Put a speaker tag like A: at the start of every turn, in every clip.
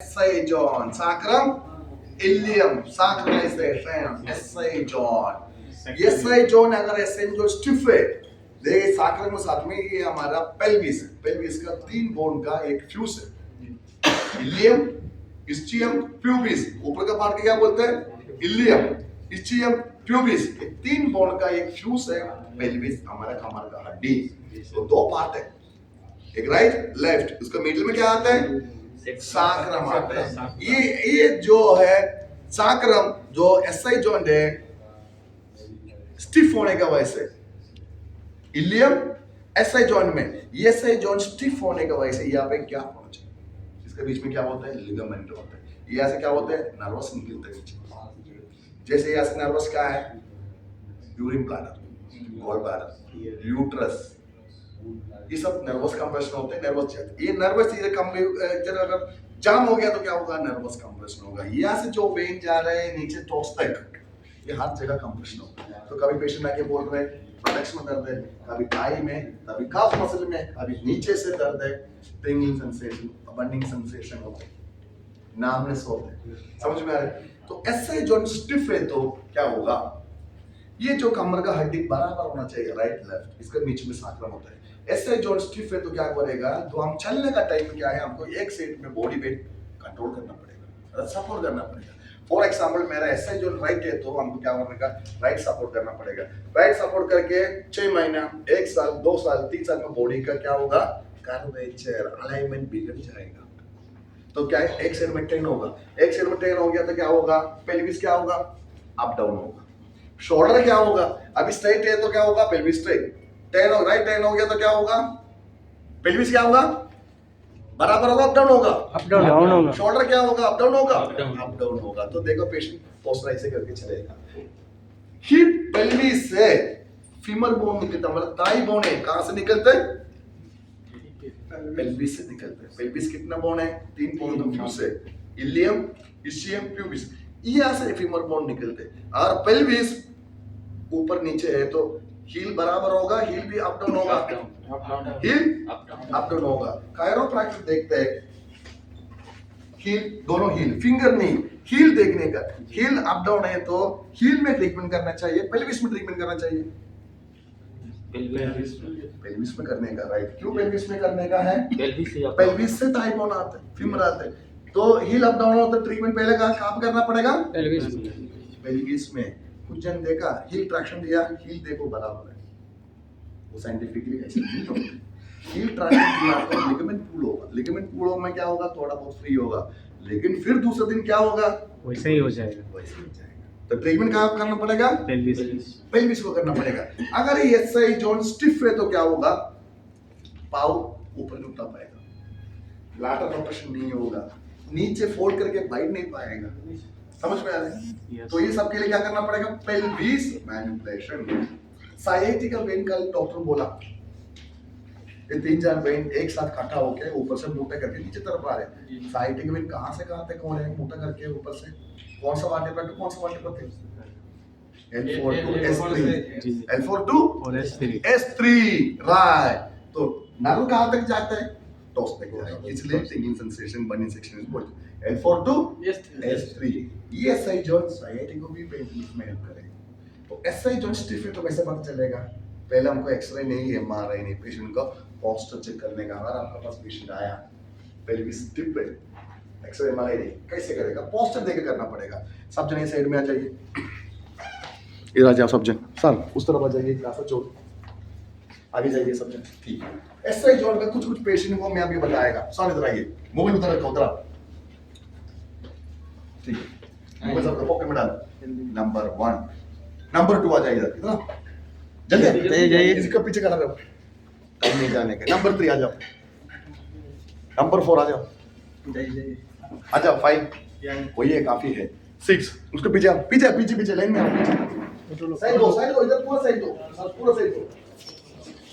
A: SI John, sacrum, ilium, sacralization, SI John. SI John अगर SI John stiff है, देखिए sacrum के साथ में ये हमारा pelvis है, pelvis का तीन बोन का एक फ्यूज है, ilium, ischium, pubis, ऊपर का पार्ट क्या बोलते हैं? ilium, ischium, pubis, ये तीन बोन का एक फ्यूज है, pelvis हमारा कमर का हड्डी, तो दो पार्ट है, एक राइट लेफ्ट, उसका मिडिल में क्या आता है? साक्रम आता है। ये जो है साक्रम जो एसआई जॉइंट है स्टिफ होने का वजह से इलियम एसआई जॉइंट में ये एसआई जॉइंट स्टिफ होने का वजह से यहाँ पे क्या होना चाहिए? इसके बीच में क्या होता है? लिगामेंट होता है। यहाँ से क्या होता है? नर्वस निकलते हैं नीचे। जैसे यहाँ से नर्वस क्या है? Urine bladder, gall bladder, uterus, ये सब नर्वस कंप्रेशन होते हैं। नर्वस जाते ये नर्वस चीजें कम जरा अगर जाम हो गया तो क्या होगा? नर्वस कंप्रेशन होगा। यहाँ से जो वेन जा रहे हैं नीचे टोस तक ये हर जगह कंप्रेशन होगा। तो कभी पेशेंट आके बोल रहे हैं बटक्स में दर्द है, कभी थाई में, कभी काफ मसल में, कभी नीचे से दर्द है, टिंगलिंग सेंसेशन, बर्निंग सेंसेशन होता है, नामनेस होता है। समझ में आ रहा है? तो ऐसे जो स्टिफ है तो क्या होगा? ये जो कमर का हड्डी बराबर होना चाहिए, राइट लेफ्ट, इसके बीच में साक्रम होता है। ऐसे जो स्टिफ है तो क्या करेगा? तो हम चलने का टाइम क्या है? हमको एक सेट में बॉडी वेट कंट्रोल करना पड़ेगा, सपोर्ट करना पड़ेगा। फॉर एग्जांपल मेरा ऐसा जो राइट है तो हमको क्या करने का? राइट सपोर्ट करना पड़ेगा। राइट सपोर्ट करके 6 महीना, 1 साल, 2 साल, 3 साल में बॉडी का क्या होगा? कर्वेचर, अलाइनमेंट बिगड़ जाएगा। तो क्या है? एक साइड में टेन होगा, एक साइड में टेन हो गया तो क्या होगा? पेल्विस क्या होगा? अप डाउन होगा। शोल्डर क्या होगा? अभी स्ट्रेट है तो क्या होगा? Pelvis straight. टेन हो, राइट टेन हो गया तो क्या होगा? पेल्विस क्या होगा? बराबर होगा, अप डाउन होगा?
B: अप डाउन होगा।
A: शोल्डर क्या होगा? अप डाउन होगा? अप डाउन होगा। तो देखो पेशेंट पोस्टर ऐसे करके चलेगा। हिप पेल्विस से फीमर बोन निकलता है, मतलब ताई बोन है, कहां से निकलते हैं? पेल्विस से निकलते हैं। पेल्विस कितना बोन है? 3 बोन का फ्यूज है, इलियम, इशियम, प्यूबिस, यहाँ से फीमर बोन निकलते हैं। और पेल्विस ऊपर नीचे है तो हील बराबर होगा, हील भी अप डाउन होगा, हील अप डाउन होगा। कायरोप्रैक्टर देखते हैं हील, दोनों हील, फिंगर नहीं, हील देखने का। हील अप डाउन है तो हील में ट्रीटमेंट करना चाहिए, पेल्विस में ट्रीटमेंट करना चाहिए? पेल्विस में करने का, राइट। क्यों पेल्विस में करने का है? पेल्विस से थाई बोन आते हैं, फीमर आते हैं, तो हील अप डाउन होता है। ट्रीटमेंट पहले कहाँ करना पड़ेगा? पेल्विस में। कुछ जन देखा हील ट्रैक्शन दिया, हील देखो बराबर है, वो साइंटिफिकली ऐसे नहीं होता। हील ट्रैक्शन दिया तो लिगामेंट पुल होगा, लिगामेंट पुल में क्या होगा? थोड़ा बहुत फ्री होगा, लेकिन फिर दूसरे दिन क्या होगा?
B: वैसे ही हो जाएगा,
A: वैसे ही हो जाएगा। तो ट्रीटमेंट कहाँ करना पड़ेगा? पेल्विस को करना पड़ेगा। अगर ये एसआई जॉइंट स्टिफ है तो क्या होगा? पाव ऊपर नहीं उठा पाएगा, लैटरल रोटेशन नहीं होगा, नीचे फोल्ड करके बैठ नहीं पाएगा। समझ में आ रहा है?
B: Yes.
A: तो ये सब के लिए क्या करना पड़ेगा? Pelvis manipulation. साइएटिका वेन का डॉक्टर बोला ये 3-4 वेन एक साथ इकट्ठा होके ऊपर से मोटे करके नीचे तरफ आ रहे हैं। साइएटिका वेन कहां से कहां तक हो रहे हैं? मोटा करके ऊपर से कौन सा वर्टेब्रा टू कौन सा वर्टेब्रा थे? L4 to S3, L4 to
B: और S3
A: S3, राइट। तो नर्व कहां तक जाता है? टॉस तक जाएगा, इसलिए tingling sensation, burning sensation is bold. L4 to S3, ये एसआई जॉइंट साइएटिका को भी पेल्विस में हेल्प करेगा। तो एसआई जॉइंट स्टिफ है तो कैसे पता चलेगा? पहले हमको एक्सरे नहीं, एमआरआई नहीं, पेशेंट का पोस्चर चेक करने का। अगर आपका पास पेशेंट आया पेल्विस स्टिफ है, एक्सरे एमआरआई नहीं, कैसे करेगा? पोस्चर देके करना पड़ेगा। सब जने साइड में आ जाइए, इधर आ जाओ सब जन, सर उस तरफ आ जाइए, ग्राफ जोड़ आगे जाइए सब जन, ठीक है। एसआई जॉइंट का कुछ पेशेंट को मैं अभी बताएगा। सर इधर आइए, मोबाइल उधर रखो, उधर आओ, ठीक है। मोबाइल सब पॉकेट में डाल। नंबर 1, नंबर 2 आ जाइए इधर, इधर जल्दी जाइए, इसका पीछे खड़ा रहो, टाइम नहीं जाने का। नंबर 3 आ जाओ, नंबर 4 आ जाओ, आ जाओ। 5 वही है, काफी है। 6 उसके पीछे आओ, पीछे पीछे पीछे लाइन में आओ, पीछे साइड दो, इधर पूरा साइड दो, सर पूरा साइड दो।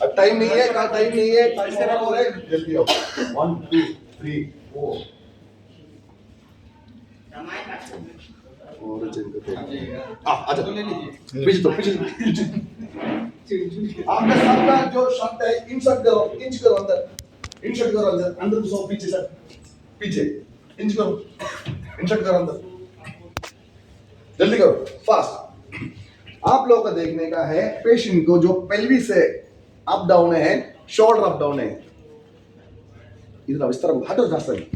A: अब टाइम नहीं है, कहाँ टाइम नहीं है, किसका नाम हो रहा है? जल्दी आओ। 1 2 3 4 और अच्छा पीछे तो पीछे आपका सबका जो शर्ट है इंसर्ट करो, इंच करो अंदर, इंसर्ट करो अंदर, अंदर घुसाओ, पीछे सर, पीछे इंच करो, इंसर्ट करो अंदर, जल्दी करो, फास्ट। आप लोगों को देखने का है पेशेंट को जो पेल्विस है अप डाउन है, शोल्डर अप डाउन है, इधर इस तरफ हटो रास्ते में।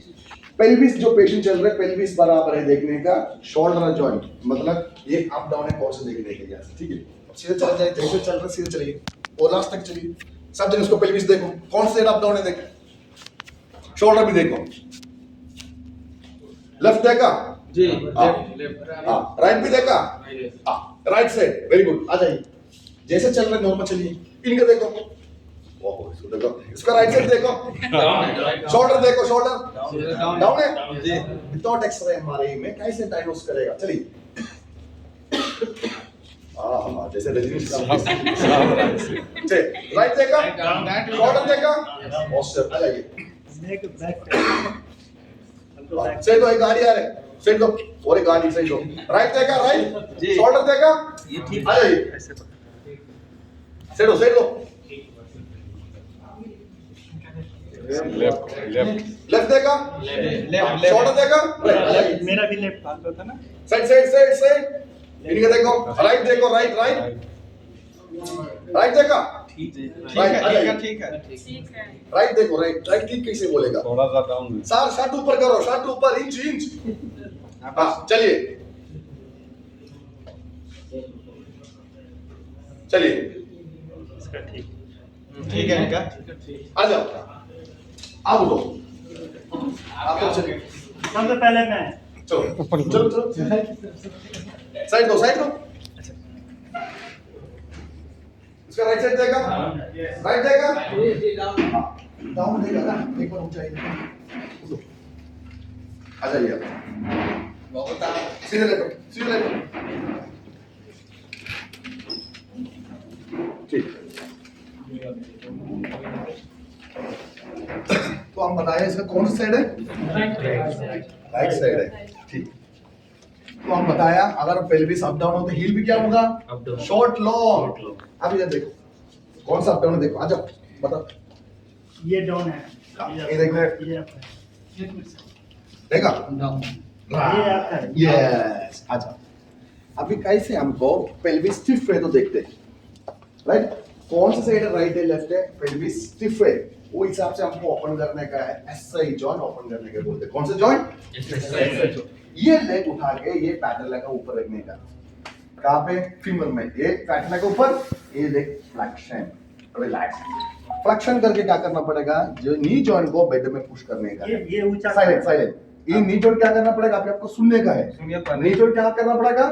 A: पेल्विस जो पेशेंट चल रहे पेल्विस बराबर है देखने का, शोल्डर जॉइंट मतलब ये अप डाउन है, कौन से देखने के लिए, ठीक है। सीधे चल जाए, जैसे चल रहे सीधे चलिए और लास्ट तक चलिए। सब जन इसको पेल्विस देखो, कौन से अप डाउन है देखो, शोल्डर भी देखो, लेफ्ट देखा
C: जी,
A: हाँ, राइट भी देखा, हाँ, राइट साइड, वेरी गुड। आ जाइए, जैसे चल रहे नॉर्मल चलिए, इनका देखो, ओहो, इसको देखो, इसका राइट साइड देखो, शोल्डर देखो, शोल्डर डाउन है जी। विदाउट एक्सरे एमआरआई में कैसे डायग्नोस करेगा, चलिए। हाँ, जैसे रजनीश राइट देखा, शोल्डर देखा, पोस्चर, आ जाइए। सेट दो, एक गाड़ी आ रहे, सेट दो, और एक गाड़ी सेट दो, राइट देखा, राइट, शोल्डर देखा,
C: ये ठीक
A: आ जाइए, सेट दो, सेट दो, लेफ्ट देखा, शोल्डर देखा,
B: मेरा भी लेफ्ट हाथ होता ना।
A: साइड साइड साइड साइड, इनका देखो, राइट देखो, राइट राइट, राइट देखा,
C: ठीक है,
A: राइट, आ जाइए।
C: ठीक है।
A: राइट देखो, राइट राइट ठीक कैसे बोलेगा,
D: थोड़ा सा डाउन
A: सर शर्ट ऊपर करो, शर्ट ऊपर, इंच इंच, हाँ चलिए चलिए,
C: ठीक है इनका।
A: आ जाओ, आप लो, आप लोग चलिए,
B: सबसे पहले मैं
A: चलो चलो चलो, साइड दो, साइड दो, इसका राइट साइड देगा, राइट देगा, डाउन देगा ना, एक बार ऊंचाई देगा, आ जाइए आप, सीधे लेटो, सीधे लेटो, ठीक। तो हम बताएं इसका कौन सा साइड है, राइट साइड है, ठीक। तो हम बताया अगर पेल्विस अप डाउन हो तो हील भी क्या होगा, शॉर्ट लॉन्ग। अब इधर देखो, कौन सा अप डाउन है देखो, आ जाओ बताओ,
B: ये डाउन है,
A: ये देखो,
B: ये अप है,
A: देखा,
B: ये अप है।
A: यस, आ जाओ। अभी कैसे हमको पेल्विस स्टिफ है तो देखते हैं, राइट, कौन सा साइड है, राइट है लेफ्ट है, पेल्विस स्टिफ है, वो हिसाब से हमको ओपन करने का है, एसआई जॉइंट ओपन करने का बोलते हैं। कौन सा जॉइंट, ये लेग उठा के ये पैटर्न का ऊपर रखने का, कहां पे, फीमर में, ये पैटर्न का ऊपर, ये लेग फ्लेक्शन, रिलैक्स, फ्लेक्शन करके क्या करना पड़ेगा, जो नी जॉइंट को बेड में पुश करने का,
B: ये ऊंचा
A: साइलेंट साइलेंट, ये नी जॉइंट क्या करना पड़ेगा, अभी आपको सुनने का है, नी जॉइंट क्या करना पड़ेगा,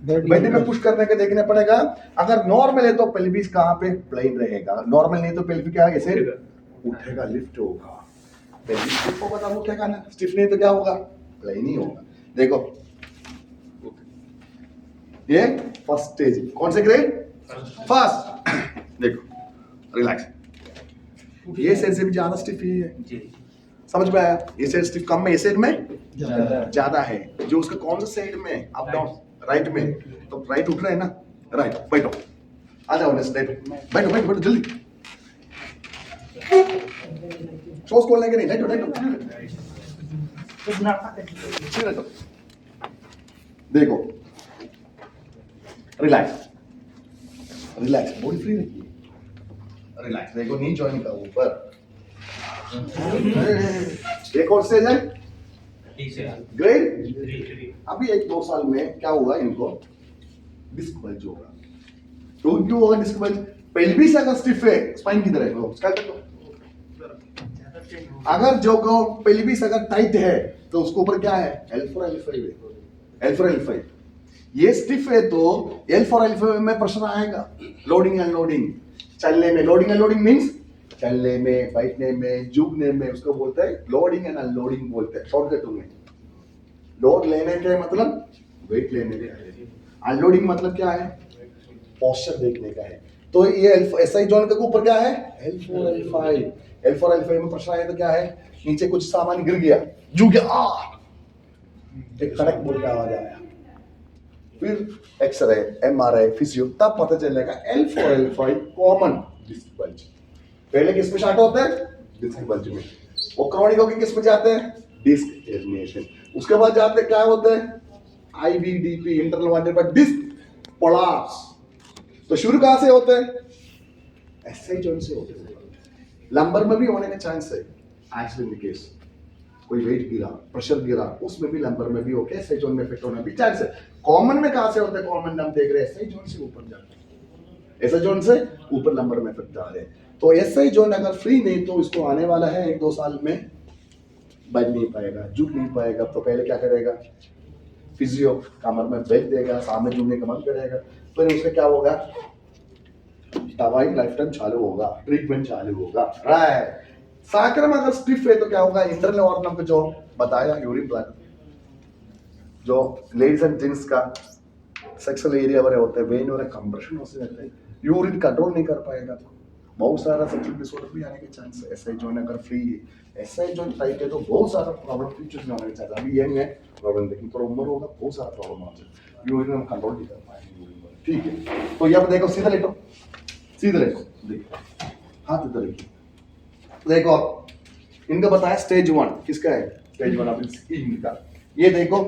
A: बेड में पुश करने के देखना पड़ेगा। अगर नॉर्मल है तो पेल्विस कहां पे, प्लेन रहेगा, नॉर्मल नहीं तो पेल्विस क्या ऐसे उठेगा, लिफ्ट होगा, पेल्विस स्टिफ होगा तब उठेगा ना, स्टिफ नहीं तो क्या होगा, प्लेन ही होगा। देखो ये फर्स्ट स्टेज, कौन से ग्रेड, फर्स्ट, देखो रिलैक्स, ये साइड से भी ज्यादा स्टिफ ही है, समझ में आया, ये साइड स्टिफ कम है, ये साइड में ज्यादा है, जो उसका कौन सा साइड में, अप डाउन, राइट में, तो राइट उठ रहा है ना, राइट, बैठो, आ जाओ नेक्स्ट, बैठो बैठो बैठो बैठो जल्दी, शोज खोलने के नहीं, बैठो बैठो बैठो, देखो रिलैक्स, रिलैक्स, बॉडी फ्री रखिए, रिलैक्स, देखो नी जॉइंट का ऊपर, एक और स्टेज है, ग्रेड, अभी 1-2 साल में क्या हुआ इनको, डिस्क बल्ज होगा, तो क्यों होगा डिस्क बल्ज, पेल्विस अगर स्टिफ है, स्पाइन किधर है, उसका अगर जो को पेल्विस अगर टाइट है तो उसके ऊपर क्या है, L4 L5 है, L4 L5, ये स्टिफ है तो L4 L5 में प्रेशर आएगा, लोडिंग अनलोडिंग, चलने में, लोडिंग अनलोडिंग मींस चलने में, बैठने में, झुकने में, उसको बोलते हैं लोडिंग एंड अनलोडिंग बोलते हैं शॉर्टकट में। लोड लेने के मतलब वेट लेने का है, अनलोडिंग मतलब क्या है, पोस्चर देखने का है। तो ये एसआई जॉइंट के ऊपर क्या है, L4 L5, L4 L5 में प्रेशर आया तो क्या है, नीचे कुछ सामान गिर गया, झुक गया, एक कड़क बोल का आवाज आया, फिर एक्सरे, एमआरआई, फिजियो, तब पता चलेगा L4 L5 common disc bulge. पहले किस में स्टार्ट होता है, डिस्क बल्ज में, वो क्रॉनिक होकर किस में जाते हैं, डिस्क हेर्निएशन। उसके बाद जाते क्या होता है, IVDP internal water disc collapse. तो शुरू कहां से होता है, SI जॉइंट से होता है। लंबर में भी होने का चांस है, एक्सीडेंट केस कोई वेट गिरा, प्रेशर गिरा, उसमें भी लंबर में भी होके SI जॉइंट में इफेक्ट होना भी चांस है। कॉमन में कहां से होता है, कॉमन हम देख रहे हैं SI जॉइंट से ऊपर जाता है, SI जॉइंट से ऊपर लंबर में इफेक्ट आ रहे हैं। तो SI जॉइंट अगर फ्री नहीं तो इसको आने वाला है 1-2 साल में बच नहीं पाएगा, जुट नहीं पाएगा। तो पहले क्या करेगा, फिजियो कमर में बेल्ट देगा, सामने जुड़ने का मन करेगा, फिर उससे क्या होगा, दवाई लाइफ टाइम चालू होगा, ट्रीटमेंट चालू होगा, राइट। साक्रम अगर स्टिफ है तो क्या होगा, इंटरनल ऑर्गन पे जो बताया यूरिन ब्लैडर, जो लेडीज एंड जेंट्स का सेक्सुअल एरिया वाले होते हैं, वेन और कंप्रेशन होते रहते हैं, यूरिन कंट्रोल नहीं कर पाएगा, बहुत सारा सेक्सुअल डिसऑर्डर भी आने के चांस है। SI जॉइंट अगर फ्री है, SI जॉइंट टाइट है तो बहुत सारा प्रॉब्लम फ्यूचर में आने के चांस। अभी यंग है प्रॉब्लम, लेकिन थोड़ा उम्र होगा बहुत सारा प्रॉब्लम आ जाए, यूरिन हम कंट्रोल नहीं कर पाएंगे यूरिन। ठीक है, तो ये देखो, सीधा लेटो, सीधे लेटो, देखो हाथ इधर रखिए, देखो इनका बताया स्टेज 1 किसका है, स्टेज 1 अभी इनका, ये देखो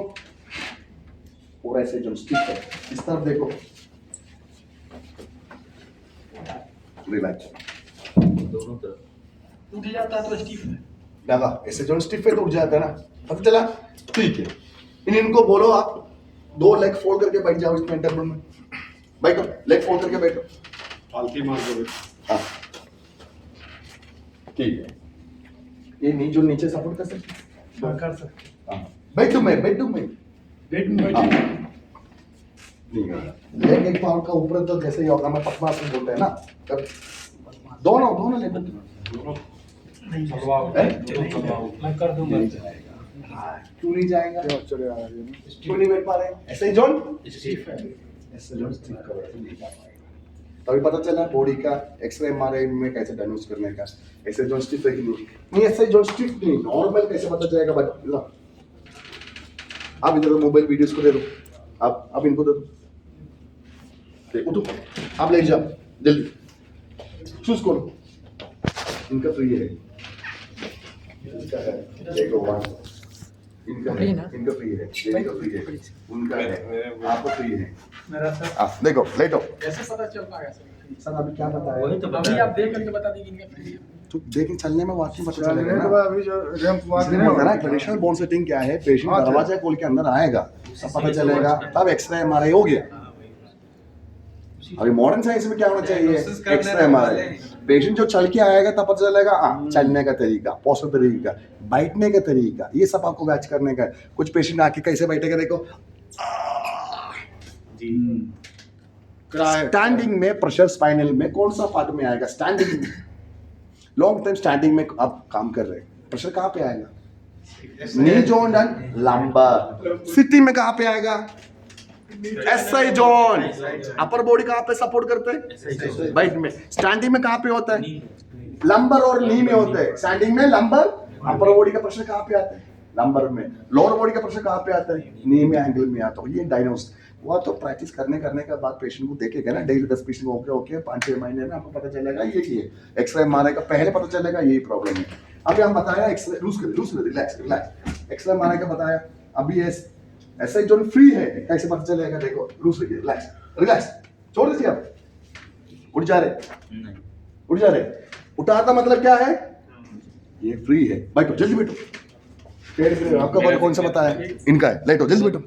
A: पूरा ऐसे जो स्टिफ है, इस तरफ देखो, रिलैक्स,
C: दोनों तरफ
B: उठ जाता है तो स्टिफ है,
A: लगा ऐसे जो स्टिफ है तो उठ जाता है ना, पता चला। ठीक है, इनको बोलो आप 2 लेग फोल्ड करके बैठ जाओ इसमें टेबल में, बैठो, लेग फोल्ड करके बैठो,
C: पालती मार दो।
A: हाँ ठीक है, ये नी जो नीचे सपोर्ट कर सकते,
B: हाँ कर सकते,
A: हाँ बैठो मैं
B: बेड में बैठे,
A: लेग एक पाँव का ऊपर, तो जैसे योगा में पद्मासन बोलते हैं ना, तब दोनों लेग
C: दोनों
B: नहीं
C: चलवाओ, चलवाओ।
B: मैं कर दूंगा।
A: क्यों नहीं जाएगा, क्यों नहीं बैठ पा रहे, ऐसे जॉइंट
B: स्टिफ है,
A: ऐसे जॉइंट स्टिफ कर रहे हैं, नहीं कर पाएगा। तभी पता चला बॉडी का एक्सरे MRI में कैसे डायग्नोस करने का, ऐसे जॉइंट स्टिफ है कि नहीं, ऐसे जॉइंट स्टिफ नहीं, नॉर्मल कैसे पता चलेगा, बट लो आप इधर मोबाइल वीडियोस को दे दो, आप इनको दे दो, उठो, आप ले जाओ जल्दी, चूज करो, इनका फ्री है, इनका है, देखो वन, इनका है, इनका फ्री है, इनका फ्री है, उनका है, आपको फ्री है,
B: मेरा सर
A: आप देखो लेटो।
D: कैसे पता चल पाएगा सर?
A: सर अभी क्या बताया,
C: वही तो
D: अभी आप देख करके बता दीजिए इनका फ्री है।
A: तो देखें चलने में वाकई पता चलेगा ना,
E: अभी जो रैंप हुआ
A: इसलिए बोलते हैं ना ट्रेडिशनल बोन सेटिंग क्या है, पेशेंट दरवाजा खोल के अंदर आएगा तब पता चलेगा, तब एक्सरे MRI हो गया। अभी मॉडर्न साइंस में क्या होना चाहिए, एक्सरे MRI, पेशेंट जो चल के आएगा तब पता चलेगा, चलने का तरीका, पोस्टर तरीका, बैठने का तरीका, ये सब आपको मैच करने का है। कुछ पेशेंट आके कैसे बैठेगा देखो, स्टैंडिंग में प्रेशर स्पाइनल में कौन सा पार्ट में आएगा, स्टैंडिंग में, लॉन्ग टाइम स्टैंडिंग में आप काम कर रहे हैं, प्रेशर कहाँ पे आएगा, knee joint and lumbar. Sitting में कहाँ पे आएगा, SI जॉइंट, अपर बॉडी कहाँ पे सपोर्ट करते हैं, बाइट में। स्टैंडिंग में कहाँ पे होता है, लंबर और नी में होता है, स्टैंडिंग में लंबर, अपर बॉडी का प्रेशर कहाँ पे आता है, लंबर में, लोअर बॉडी का प्रेशर कहाँ पे आता है, नी में, एंगल में आता है। ये डायग्नोस वो तो प्रैक्टिस करने के बाद पेशेंट को देखेगा ना, डेली 10 पेशेंट ओके 5-6 महीने में आपको पता चलेगा ये एक्सरे MRI का पहले पता चलेगा यही प्रॉब्लम है। अभी हम बताया X-ray, loose relax, X-ray MRI का बताया, अभी ऐसा जो फ्री है कैसे पता चलेगा, देखो लूज रिलैक्स, छोड़ दीजिए आप, उठ जा रहे, उठाता मतलब क्या है, ये फ्री है, बैठो जल्दी बैठो, आपका बॉडी कौन सा बताया, इनका है, लेटो जल्दी बैठो,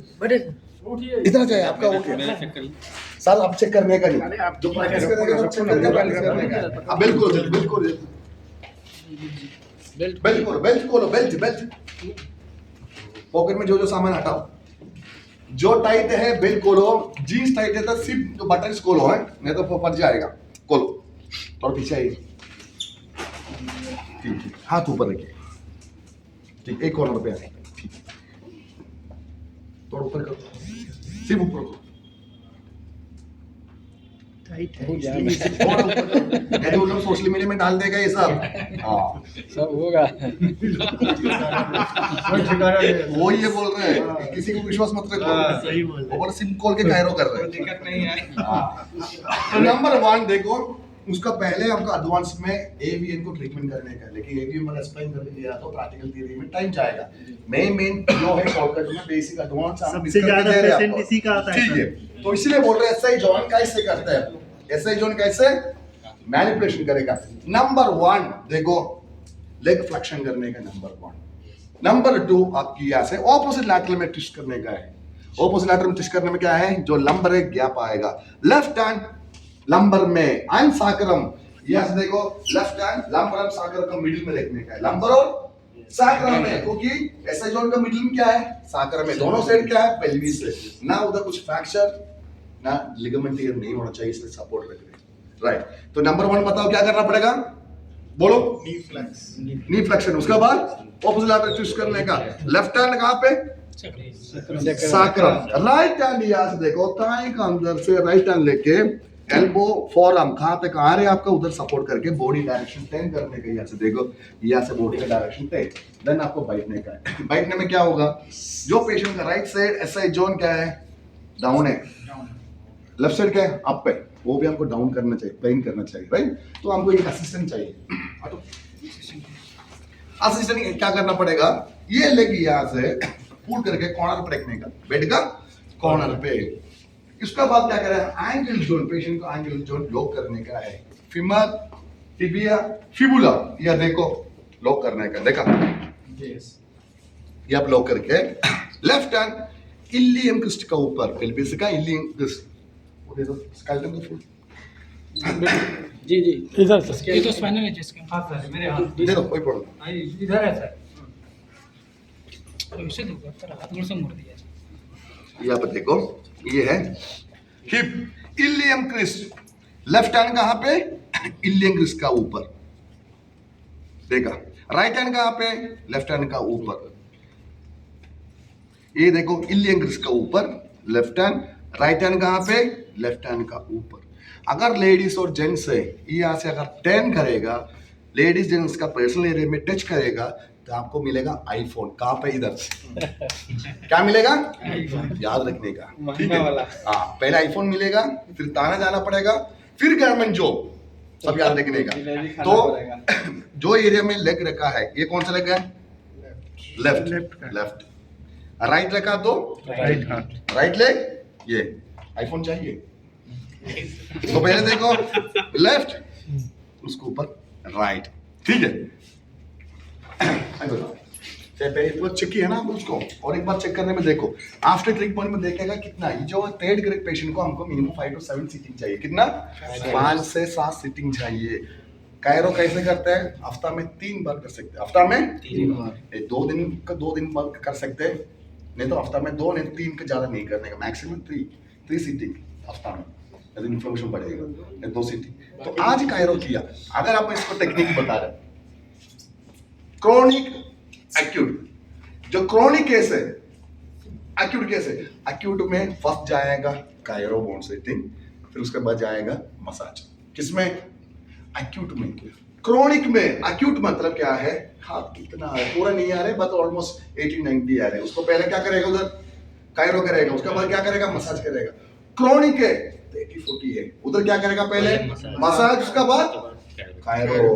A: इतना चाहिए आपका, ओके सर आप चेक करने का नहीं, आप जो प्रैक्टिस करेंगे तो चेक करने का, बिल्कुल बेल्ट खोलो, बेल्ट पॉकेट में जो सामान हटाओ, जो टाइट है बेल्ट खोलो, जीन्स टाइट है तो सिर्फ तो बटन्स खोलो है, नहीं तो फट जाएगा, खोलो, थोड़ा पीछे आइए, ठीक है, हाथ ऊपर रखिए, ठीक, एक कॉर्नर पे आए, ठीक, थोड़ा ऊपर करो, सिर्फ ऊपर करो,
B: टाइट है,
A: यदि वो लोग सोशल मीडिया में डाल देगा ये सब, हाँ
D: सब होगा।
A: वो ये बोल रहे हैं, किसी को विश्वास मत रखो,
B: सही बोल रहे
A: और सिम कॉल के कायरो कर रहे हैं,
D: दिक्कत नहीं है।
A: तो नंबर 1 देखो, उसका पहले हमको एडवांस में एवीएन को ट्रीटमेंट करने का, लेकिन एवीएन मैंने एक्सप्लेन करके दिया तो प्रैक्टिकल थियरी में टाइम जाएगा। मेन जो है शॉर्टकट में बेसिक एडवांस
B: सबसे ज्यादा पेशेंट इसी का आता है
A: ठीक है, तो इसलिए बोल रहे हैं एसआई जॉन कैसे करते हैं, एसआई जॉन कैसे मैनिपुलेशन करेगा। नंबर 1 देखो लेग फ्लेक्शन करने का नंबर 1। नंबर 2 आपकी यहाँ से ऑपोजिट लैटरल में ट्विस्ट करने का है। ऑपोजिट लैटरल में ट्विस्ट करने में क्या है, जो लंबर है गैप आएगा। लेफ्ट हैंड लंबर में एंड साकरम, यहां से देखो लेफ्ट हैंड लंबर और साकरम का मिडिल में देखने का है, लंबर और साकरम में, क्योंकि एसआई जॉन का मिडिल में क्या है, साकरम में, दोनों साइड क्या है, पेल्विस है ना, उधर कुछ फ्रैक्चर ना लिगामेंट टियर नहीं होना चाहिए, इसलिए सपोर्ट रख रहे राइट। तो नंबर 1 बताओ क्या करना पड़ेगा, बोलो नी फ्लेक्शन। उसके बाद ऑपोजिट लैटरल ट्विस्ट करने का, लेफ्ट हैंड कहां पे, साकरम। राइट हैंड यहां से देखो थाई का अंदर से राइट हैंड लेके एल्बो फॉरआर्म कहां तक आ रहे हैं आपका, उधर सपोर्ट करके बॉडी डायरेक्शन 10 करने का, यहां से देखो यहां से बॉडी का डायरेक्शन 10, देन आपको बैठने का है। बैठने में क्या होगा, जो पेशेंट का राइट साइड एसआई जोन क्या है, डाउन है, लेफ्ट साइड क्या है, अप है, वो भी हमको डाउन करना चाहिए, प्लेन करना चाहिए राइट। तो हमको एक असिस्टेंट चाहिए, असिस्टेंट क्या करना पड़ेगा, ये लेग यहां से पुल करके कॉर्नर पर रखने का, बेड का कॉर्नर पे। इसका बाद क्या करें, एंगल जोन, पेशेंट को एंगल जोन लॉक करने का है, फीमर टिबिया फिबुला, या देखो लॉक करने का, देखा ये आप लॉक करके लेफ्ट हैंड इलियम क्रिस्ट का ऊपर, पेल्विस का इलियम क्रिस्ट, वो दे दो स्केलेटन का फुल
D: जी जी इधर सर, ये तो स्पाइनल है जिसका,
B: हाँ सर मेरे हाथ
A: दे दो, कोई प्रॉब्लम नहीं।
B: इधर है सर,
D: तो इसे दो तेरा हाथ मुड़ से मुड़ दिया।
A: यहाँ पे देखो ये है hip ilium crest, left hand कहां पे, इलियम क्रिस्ट का ऊपर, देखा राइट हैंड कहां पे, लेफ्ट हैंड का ऊपर, ये देखो इलियम क्रिस्ट का ऊपर लेफ्ट हैंड, राइट हैंड कहां पे, लेफ्ट हैंड का ऊपर। अगर लेडीज और जेंट्स है, यहां से अगर 10 करेगा, लेडीज जेंट्स का पर्सनल एरिया में टच करेगा तो आपको मिलेगा आईफोन, कहां पे, इधर क्या मिलेगा, याद रखने का, ठीक है हाँ, पहले आईफोन मिलेगा, फिर ताना जाना पड़ेगा, फिर गवर्नमेंट जॉब, सब याद रखने का। तो जो एरिया में लेग रखा है, ये कौन सा लेग है, लेफ्ट, राइट रखा तो
B: राइट हाथ,
A: राइट लेग, ये आईफोन चाहिए तो पहले देखो लेफ्ट, उसके ऊपर राइट, ठीक है। एक बार चेक किया ना आप उसको, और एक बार चेक करने में देखो आफ्टर ट्रीटमेंट में देखेगा कितना, ये जो थर्ड ग्रेड पेशेंट को हमको मिनिमम 5 to 7 सीटिंग चाहिए, कितना 5 से 7 सीटिंग चाहिए। कायरो कैसे करते हैं, हफ्ता में 3 बार कर सकते हैं, हफ्ता में 3 बार, 2 दिन बार कर सकते हैं, नहीं तो हफ्ता में 2 नहीं 3 के ज्यादा नहीं करने का, मैक्सिमम 3 सीटिंग हफ्ता में, इन्फॉर्मेशन बढ़ेगा 2 सीटिंग। तो आज कायरो किया, अगर आप इसको टेक्निक बता रहे, क्रोनिक एक्यूट, जो क्रोनिक केस है, एक्यूट केस है, एक्यूट में फर्स्ट जाएगा कायरो बोन सेटिंग, फिर उसके बाद जाएगा मसाज, किसमें, एक्यूट में। क्रोनिक में, एक्यूट मतलब क्या है, हाथ कितना है, पूरा नहीं आ रहे, बस ऑलमोस्ट 80-90 आ रहे, उसको पहले क्या करेगा, उधर कायरो करेगा, उसके बाद क्या करेगा, मसाज करेगा। क्रोनिक है 80-40 है, उधर क्या करेगा, पहले मसाज, उसका बाद कायरो।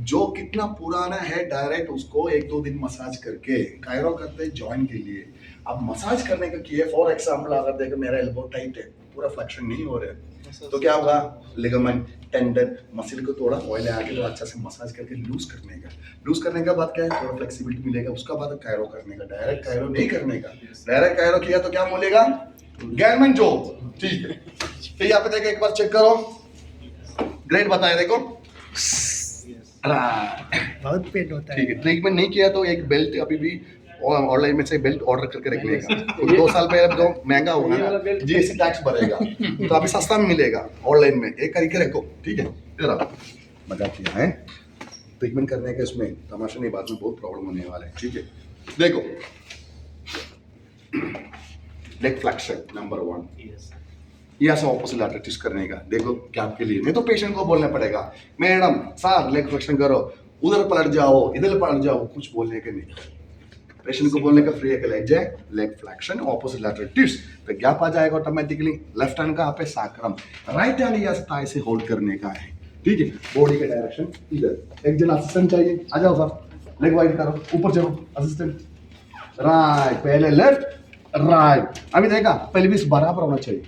A: जो कितना पुराना है डायरेक्ट उसको 1-2 दिन मसाज करके, कायरो करते हैं जॉइंट के लिए, अब मसाज करने का किए, फॉर एग्जांपल अगर देखो मेरा एल्बो टाइट है, पूरा फ्लेक्शन नहीं हो रहा है, तो क्या होगा, लिगामेंट टेंडन मसल को थोड़ा ऑयल आके तो अच्छा से मसाज करके लूज करने का बाद क्या है, थोड़ा फ्लेक्सिबिलिटी मिलेगा, उसका बाद कायरो करने का, डायरेक्ट कायरो नहीं करने का, डायरेक्ट कायरो किया तो क्या बोलेगा, गवर्नमेंट जॉब, ठीक है। तो यहाँ पे देखो एक बार चेक करो, ग्रेड बताए देखो,
B: बहुत पेन होता है,
A: ठीक है। ट्रीटमेंट नहीं किया तो एक बेल्ट अभी भी ऑनलाइन में से बेल्ट ऑर्डर करके रख लेगा, तो 2 साल पहले तो महंगा होगा ना, जीएसटी टैक्स बढ़ेगा, तो अभी सस्ता में मिलेगा ऑनलाइन में, एक करके रखो, ठीक है। इधर आओ, मजा किया है ट्रीटमेंट करने के, इसमें तमाशा नहीं, बाद में बहुत प्रॉब्लम होने वाला है, ठीक है। देखो लेग फ्लेक्शन नंबर 1, यहाँ से ऑपोजिट लैटरल ट्विस्ट करने का, देखो क्या आपके लिए, नहीं तो पेशेंट को बोलना पड़ेगा, मैडम सर लेग फ्लेक्शन करो, उधर पलट जाओ, इधर पलट जाओ, कुछ बोलने के नहीं, पेशेंट को बोलने का फ्री है कि leg flexion opposite lateral twist, तो गैप आ जाएगा ऑटोमेटिकली। लेफ्ट हैंड का पे साकरम, राइट हैंड यहाँ से थाई से होल्ड करने का है, ठीक है, बॉडी का डायरेक्शन इधर। एक जन असिस्टेंट चाहिए, आ जाओ सर, लेग वाइड करो, ऊपर चलो असिस्टेंट, राइट, पहले लेफ्ट राइट। अभी देखा पेल्विस बराबर होना चाहिए,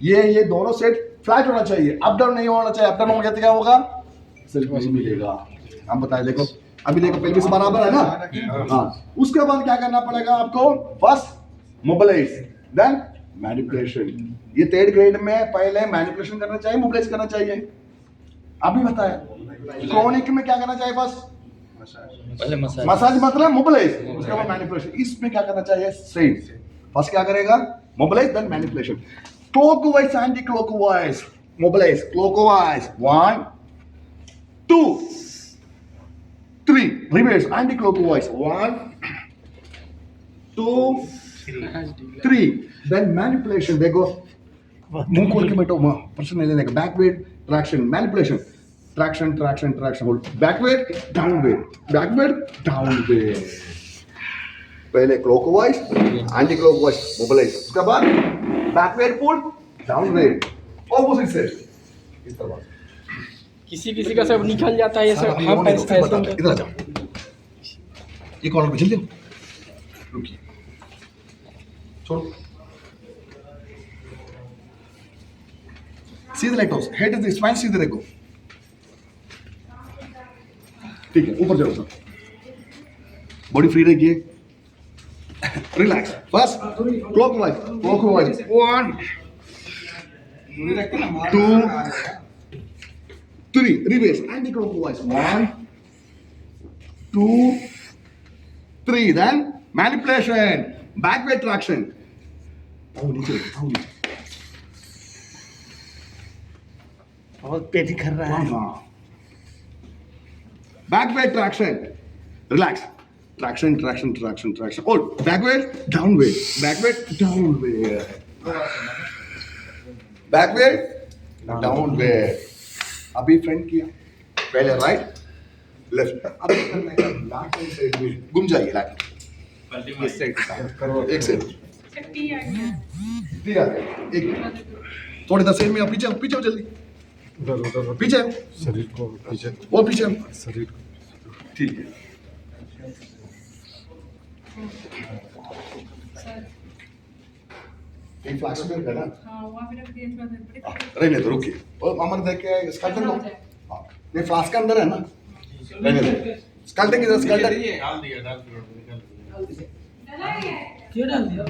A: ये दोनों सेट फ्लैट होना चाहिए, अप डाउन नहीं होना चाहिए। अप डाउन हो गया तो क्या होगा, सेल्फ नहीं मिलेगा। हम बताए, देखो अभी देखो पेल्विस बराबर है ना, हाँ। उसके बाद क्या करना पड़ेगा आपको, फर्स्ट मोबिलाइज देन मैनिपुलेशन। ये थर्ड ग्रेड में पहले मैनिपुलेशन करना चाहिए, मोबिलाइज करना चाहिए। अभी बताया क्रोनिक में क्या करना चाहिए, फर्स्ट
B: पहले मसाज।
A: मसाज मतलब मोबिलाइज, उसके बाद मैनिपुलेशन। इसमें क्या करना चाहिए, स्ट्रेट। फर्स्ट क्या करेगा, mobilize then manipulation. Clockwise anti clockwise, mobilize clockwise 1 2 3, reverse anti clockwise 1 2 3, then manipulation. देखो मुंह खोल के बैठो, पर्सन नहीं लेने का। Backward traction, manipulation, traction traction traction, hold, backward downward, backward downward. पहले क्लॉकवाइज एंटी क्लॉकवाइज मोबिलाइज, उसके बाद backward pull downward, opposite side इस तरह।
E: किसी किसी का सब निकल जाता है ये सब। हम ऐसे
A: इधर आ जाओ, ये कॉलर पे जल्दी रुकिए, छोड़ो, सीधे लेटो, हेड इज स्पाइन सीधे रखो, ठीक है। ऊपर जाओ सर, बॉडी फ्री रखिए, relax. First clockwise, clockwise 1 2 3, reverse anti clockwise 1 2 3, then manipulation, backward traction, नीचे
B: बहुत पेट ही कर रहा है।
A: Backward traction, relax, traction traction traction traction, और backward downward, backward downward, backward downward. अभी फ्रंट किया, पहले राइट लेफ्ट, अभी करने का लास्ट साइड में घूम जाइए, लाइट इस साइड करो, एक साइड ठीक है, एक थोड़ी सा साइड में, पीछे पीछे जल्दी, पीछे
C: शरीर को पीछे,
A: वो पीछे,
C: शरीर को
A: ठीक है। एक फ्लैश में है ना,
F: हाँ वहाँ पे रख दिए थोड़ा देर पड़े।
A: रहने दो, रुकिए, और अमर देख के स्कल्टन लो, हाँ ये फ्लास्क के अंदर है ना, रहने दो, स्कल्टन किधर, स्कल्टन
D: क्यों डाल दिया?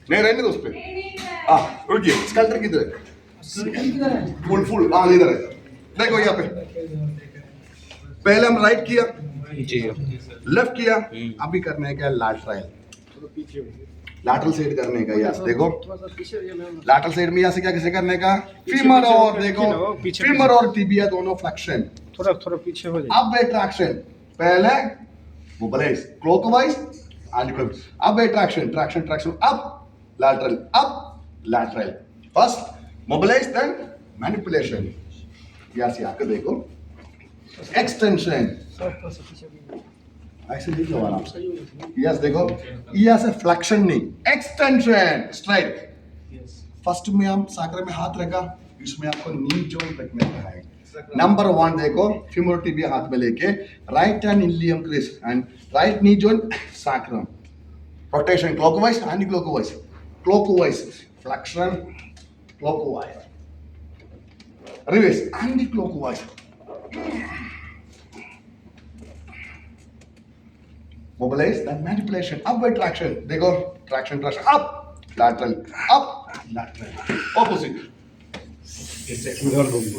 A: नहीं, रहने दो उस पे, हाँ रुकिए, स्कल्टन किधर है,
D: किधर है?
A: फुल फुल, हाँ इधर है, देखो यहाँ पे, पहले हम राइट किया, लेफ्ट किया, अभी करने का लैटरल, लैटरल साइड करने का, यहाँ देखो लैटरल साइड में यहाँ से क्या कैसे करने का, फीमर और देखो फीमर और टिबिया दोनों फ्लेक्शन,
E: थोड़ा थोड़ा पीछे हो जाए।
A: अब वे ट्रैक्शन, पहले मोबिलाइज क्लॉकवाइज एंटी क्लॉकवाइज, अब वे ट्रैक्शन ट्रैक्शन ट्रैक्शन, अब lateral, first mobilize then manipulation. यहाँ से आकर देखो एक्सटेंशन, ऐसे नहीं होगा आराम से, यस देखो यहाँ से फ्लेक्शन नहीं, एक्सटेंशन स्ट्राइक। फर्स्ट में हम साकर में हाथ रखा, इसमें आपको नी जॉइंट रखने का है। नंबर 1 देखो, फीमोरल टिबिया हाथ में लेके, right hand ilium crest and right knee joint sacrum, rotation clockwise anti clockwise, clockwise flexion, clockwise reverse anti clockwise, mobilize then manipulation, upward traction, देखो traction traction, up lateral, opposite,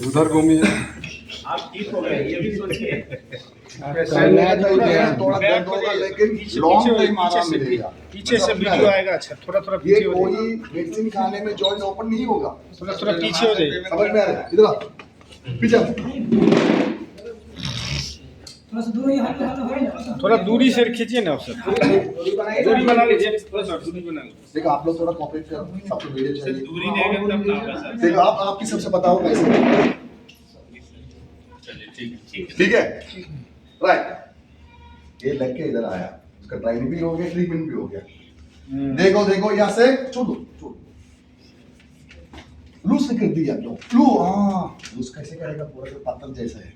C: उधर घूमिए।
B: आप ठीक हो गए, ये भी सोचिए।
A: थोड़ा दर्द होगा लेकिन लॉन्ग टाइम आराम मिलेगा।
E: पीछे से वीडियो आएगा, अच्छा थोड़ा थोड़ा
A: ये
E: पीछे हो
A: कोई
E: जाइए,
A: मेडिसिन खाने में जॉइंट ओपन नहीं होगा,
E: थोड़ा थोड़ा पीछे हो जाइए।
A: समझ में आ रहा है, इधर आ, पीछे आ।
D: थोड़ा सा दूर यहाँ
E: थोड़ा दूरी से खींचिए ना उससे, दूरी बना लीजिए, थोड़ा सा दूरी बना लीजिए।
A: देखो आप लोग थोड़ा कॉपरेट करो, सबको वीडियो चाहिए।
B: दूरी रहेगा तब ना होगा सर।
A: देखो आप आपकी सबसे बताओ कैसे, ठीक है राइट। ये लग के इधर आया, उसका ट्राइनिंग भी हो गया, ट्रीटमेंट भी हो गया। देखो देखो यहाँ से छोड़ो छोड़ो, लूज कर दिया लू हाँ लूज कैसे करेगा पूरा जो पत्थर जैसा है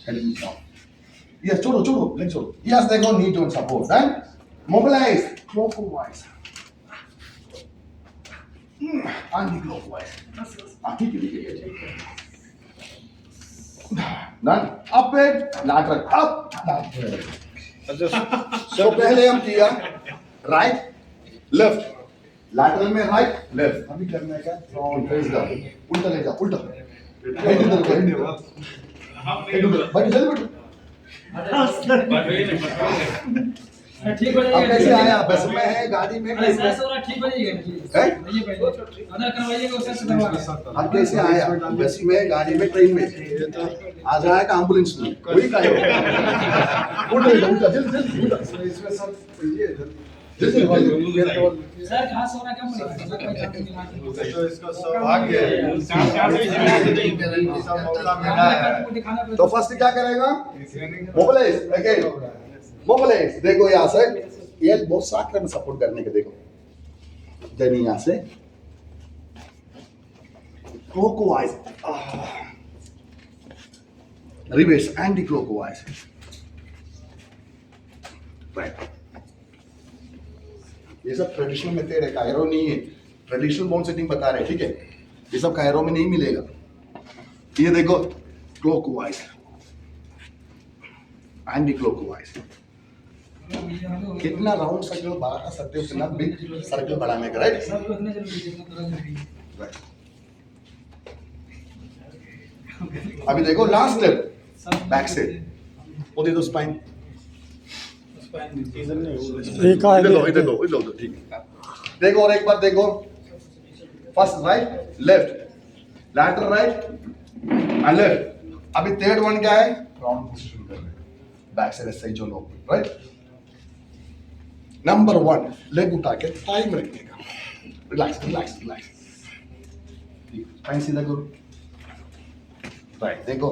A: हेड डाउन यस छोड़ो छोड़ो लेग छोड़ो यस देखो knee don't support done mobilise clockwise anti clockwise ठीक है done up at lateral up lateral तो पहले हम किया राइट लेफ्ट लैटरल में राइट लेफ्ट अभी करना है क्या फ्रंट फेस डाउन उल्टा ले जा उल्टा हेड इधर को हेड उधर बैठ जल्दी बैठ
D: ठीक हो
A: अब
D: जाएगा।
A: कैसे आया बस में है गाड़ी में
D: ऐसा ऐसा वाला ठीक हो जाएगा।
A: है
D: ये पहले आधा करवाइएगा उससे से करवा
A: अब कैसे आया बस में गाड़ी में ट्रेन में आ जाएगा एम्बुलेंस में वही का है उल्टा उल्टा जल्दी जल्दी इसमें सब ये जल्दी
D: सर कहां से हो रहा क्या पड़ेगा
C: तो इसका सौभाग्य है मौका मिला है
A: तो फर्स्ट क्या करेगा मोबिलाइज अगेन मोबिलाइज देखो यहाँ से ये बहुत साकरे में सपोर्ट करने के देखो देन यहाँ से clockwise reverse anti clockwise right ये सब ट्रेडिशनल मेथड है कायरो नहीं है ट्रेडिशनल बोन सेटिंग बता रहे हैं ठीक है ये सब कायरो में नहीं मिलेगा ये देखो क्लॉकवाइज एंटी क्लॉकवाइज कितना राउंड सर्कल बढ़ा सकते हो कितना बिग सर्कल बढ़ाने का राइट
D: सब रखना जरूरी है जितना जरूरी है।
A: अभी देखो लास्ट स्टेप बैक से वो दे दो स्पाइन इधर लो ठीक है देखो और एक बार देखो first right left lateral right and left अभी थर्ड वन क्या है राउंड पोजीशन कर रहे हैं बैक से ऐसे ही जो लोग राइट नंबर 1 लेग उठा के टाइम रखने का रिलैक्स रिलैक्स रिलैक्स स्पाइन सीधा करो राइट देखो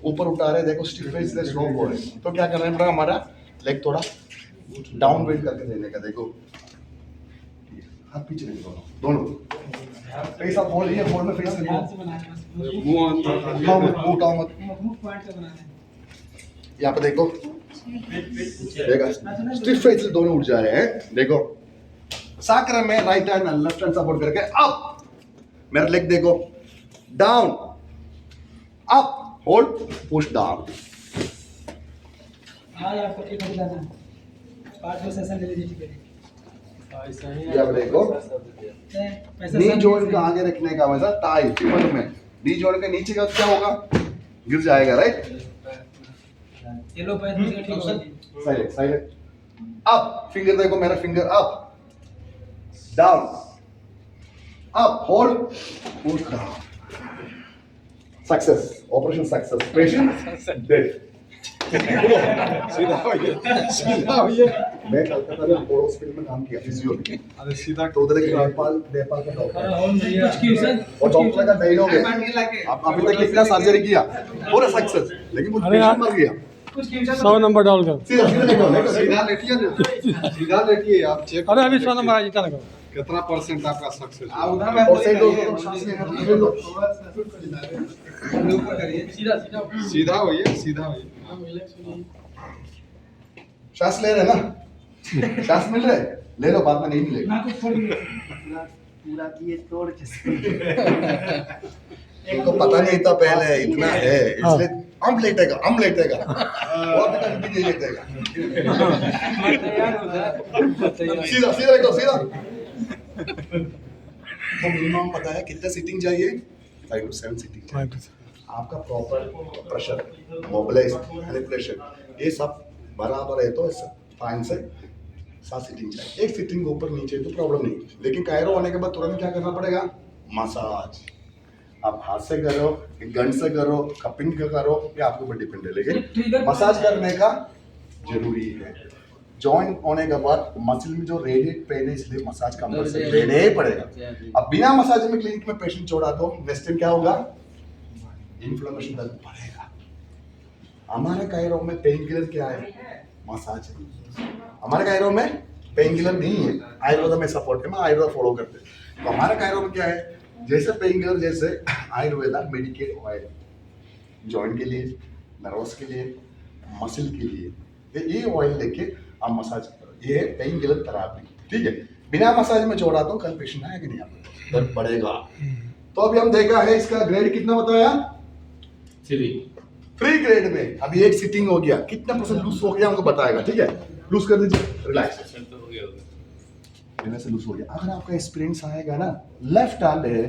A: ऊपर उठा रहे देखो स्टिफ फेस से स्लो हो रहे तो क्या करना पड़ेगा हमारा लेग थोड़ा डाउन वेट करके देने का देखो हाथ पीछे लेके दोनों फेस आप होल्ड ये होल्ड में फेस
D: ध्यान से
A: देखो
D: बनाना है
C: मुंह अंदर
A: उठाओ मत उठाओ मत
D: मुंह पॉइंट से बनाना है।
A: यहाँ पे देखो देखा स्टिफ फेस से दोनों उठ जा रहे हैं देखो साकरा में राइट हैंड और लेफ्ट हैंड सपोर्ट करके अप मेरा लेग देखो down up hold push down
D: हाँ यार आपको ठीक हो जाना 5 सेशन ले लीजिए ठीक है।
A: यहाँ पे देखो
D: पैसा
A: नी जॉइंट का आगे रखने का वैसा टाई फीमर में नी जॉइंट के नीचे का क्या होगा गिर जाएगा राइट
D: ये लो पैर दूसरा ठीक होगा।
A: साइलेंट साइलेंट अप फिंगर देखो मेरा finger up down up hold push down success operation success patient dead
C: सीधा होइए
A: मैं कलकत्ता में अपोलो हॉस्पिटल में काम किया फिजियो में
C: अरे सीधा
A: तो उधर एक नेपाल का डॉक्टर है।
D: कुछ क्यों सर
A: और डॉक्टर का डायलॉग है अब अभी तक कितना सर्जरी किया पूरा सक्सेस लेकिन वो पेशेंट मर गया
D: कुछ क्यों सर
G: 100 नंबर डाल कर
A: सीधा सीधा देखो
C: सीधा लेटिए ना सीधा लेटिए आप चेक
G: अरे अभी 100 नंबर आ जितना लगा
C: कितना परसेंट आपका सक्सेस
A: और से दो सांस लेना लो
D: सीधा सीधा
C: सीधा होइए सीधा होइए
A: सांस ले रहे ना सांस मिल रहे ले लो बाद में नहीं मिलेगा
D: ना कुछ छोड़
A: इनको पता नहीं था पहले इतना है इसलिए हम लेटेगा और भी कहीं लेटेगा सीधा सीधा देखो सीधा तो मिनिमम पता है कितना सीटिंग चाहिए 5 to 7 सीटिंग चाहिए आपका प्रॉपर प्रेशर मोबिलाइज मैनिपुलेशन ये सब बराबर है तो 5 से 7 सीटिंग चाहिए एक सीटिंग के ऊपर नीचे तो प्रॉब्लम नहीं लेकिन कायरो होने के बाद तुरंत क्या करना पड़ेगा मसाज आप हाथ से करो गन से करो कपिंग का करो ये आपके ऊपर डिपेंड है लेकिन मसाज करने का जरूरी है जॉइंट होने के बाद मसल में जो रेडिएट पेन है इसलिए मसाज कंपल्सरी लेना ही पड़ेगा अब बिना मसाज में क्लिनिक में पेशेंट छोड़ा तो नेक्स्ट टाइम क्या होगा इन्फ्लेमेशन दर्द बढ़ेगा हमारे कायरो में पेन किलर क्या है मसाज है हमारे कायरो में पेन किलर नहीं है आयुर्वेद में सपोर्ट है मैं आयुर्वेद फॉलो करते तो हमारे कायरो में क्या है जैसे पेन किलर, जैसे आयुर्वेदा मेडिकेट ऑयल जॉइंट के लिए, नर्वस के लिए, मसल के लिए, ये ऑयल लेके आप मसाज करो, ये पेन किलर थेरापी, ठीक है। बिना मसाज में छोड़ाता हूँ, कल पेशेंट आएगा नहीं आपको, दर्द बढ़ेगा। तो अभी हम देखा है इसका ग्रेड कितना बताया, 3 ग्रेड में। अभी एक सिटिंग हो गया, कितना परसेंट लूज हो गया हमको बताएगा, ठीक है। लूज कर दीजिए, रिलैक्स, से लूज हो गया। अगर आपका एक्सपीरियंस आएगा ना, लेफ्ट हैंड है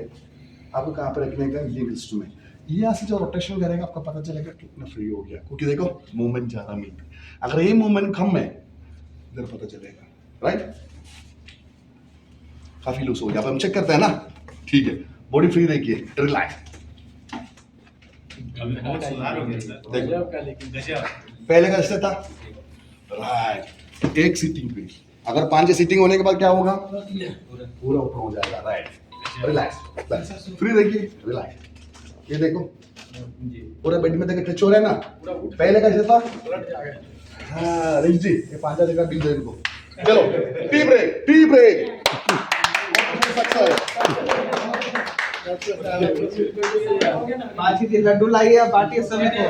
A: आपको कहाँ पे रखने का, ये इंस्ट्रूमेंट, यहाँ से जो रोटेशन करेगा आपको पता चलेगा कितना फ्री हो गया, क्योंकि देखो मूवमेंट ज्यादा मिलती है। अगर ये मूवमेंट कम है, इधर पता चलेगा, राइट। काफी लूज हो गया। अब हम चेक करते हैं ना, ठीक है। बॉडी फ्री रखिए, रिलैक्स।
B: बहुत सुधार हो गया सर।
A: देखो
B: गजब।
A: पहले का ऐसे था, राइट, एक सीटिंग पे। अगर 5 सीटिंग होने के बाद क्या होगा, पूरा ऊपर हो जाएगा, राइट। रिलैक्स, फ्री रखिए, रिलैक्स। ये देखो पूरा बेड में देखो टच हो रहा है ना, पहले का ऐसे था। हाँ रिंच जी, ये 5 जगह बिल दे इनको। चलो tea break, tea break.
G: Laddu लाइए, बांटिए सभी को।